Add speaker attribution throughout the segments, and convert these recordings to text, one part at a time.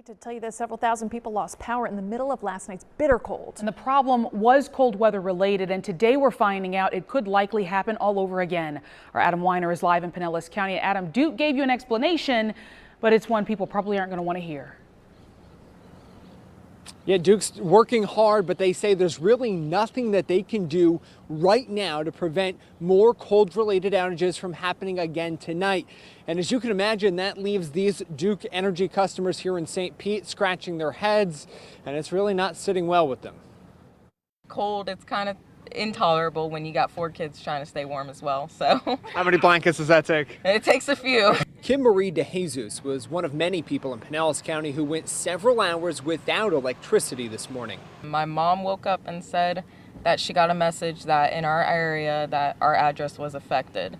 Speaker 1: hate to tell you this, several thousand people lost power in the middle of last night's bitter cold.
Speaker 2: And the problem was cold weather related, and today we're finding out it could likely happen all over again. Our Adam Weiner is live in Pinellas County. Adam, Duke gave you an explanation, but it's one people probably aren't going to want to hear.
Speaker 3: Yeah, Duke's working hard, but they say there's really nothing that they can do right now to prevent more cold-related outages from happening again tonight. And as you can imagine, that leaves these Duke Energy customers here in St. Pete scratching their heads, and it's really not sitting well with them.
Speaker 4: Cold, it's kind of intolerable when you got 4 kids trying to stay warm as well. So
Speaker 3: How many blankets does that take?
Speaker 4: it takes a few.
Speaker 3: Kim Marie DeJesus was one of many people in Pinellas County who went several hours without electricity this morning.
Speaker 4: My mom woke up and said that she got a message that in our area that our address was affected.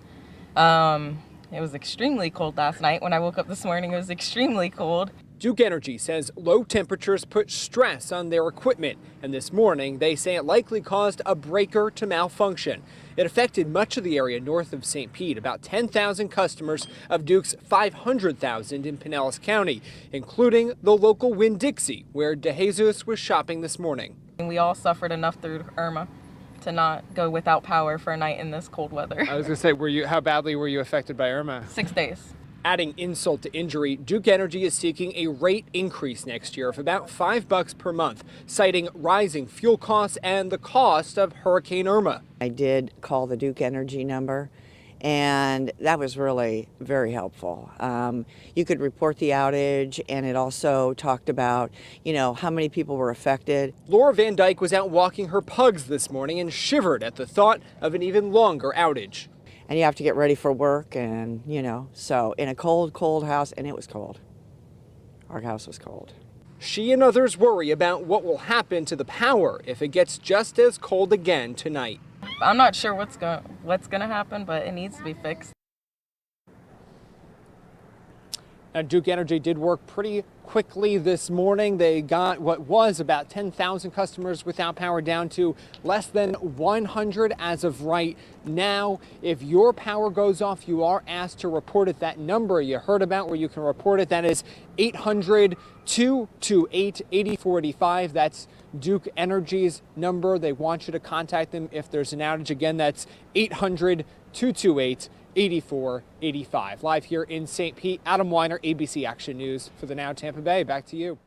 Speaker 4: It was extremely cold last night. When I woke up this morning, it was extremely cold.
Speaker 3: Duke Energy says low temperatures put stress on their equipment, and this morning they say it likely caused a breaker to malfunction. It affected much of the area north of St. Pete, about 10,000 customers of Duke's 500,000 in Pinellas County, including the local Winn-Dixie, where DeJesus was shopping this morning.
Speaker 4: And we all suffered enough through Irma to not go without power for a night in this cold weather.
Speaker 3: I was going to say, how badly were you affected by Irma?
Speaker 4: 6 days.
Speaker 3: Adding insult to injury, Duke Energy is seeking a rate increase next year of about $5 per month, citing rising fuel costs and the cost of Hurricane Irma.
Speaker 5: I did call the Duke Energy number, and that was really very helpful. You could report the outage, and it also talked about, how many people were affected.
Speaker 3: Laura Van Dyke was out walking her pugs this morning and shivered at the thought of an even longer outage.
Speaker 5: And you have to get ready for work, and so in a cold house, and it was cold. Our house was cold.
Speaker 3: She and others worry about what will happen to the power if it gets just as cold again tonight.
Speaker 4: I'm not sure what's gonna happen, but it needs to be fixed.
Speaker 3: Now, Duke Energy did work pretty quickly this morning. They got what was about 10,000 customers without power down to less than 100 as of right now. If your power goes off, you are asked to report it. That number you heard about where you can report it, that is 800-228-8485. That's Duke Energy's number. They want you to contact them if there's an outage. Again, that's 800-228-8485. Live here in St. Pete, Adam Weiner, ABC Action News for the Now Tampa Bay. Back to you.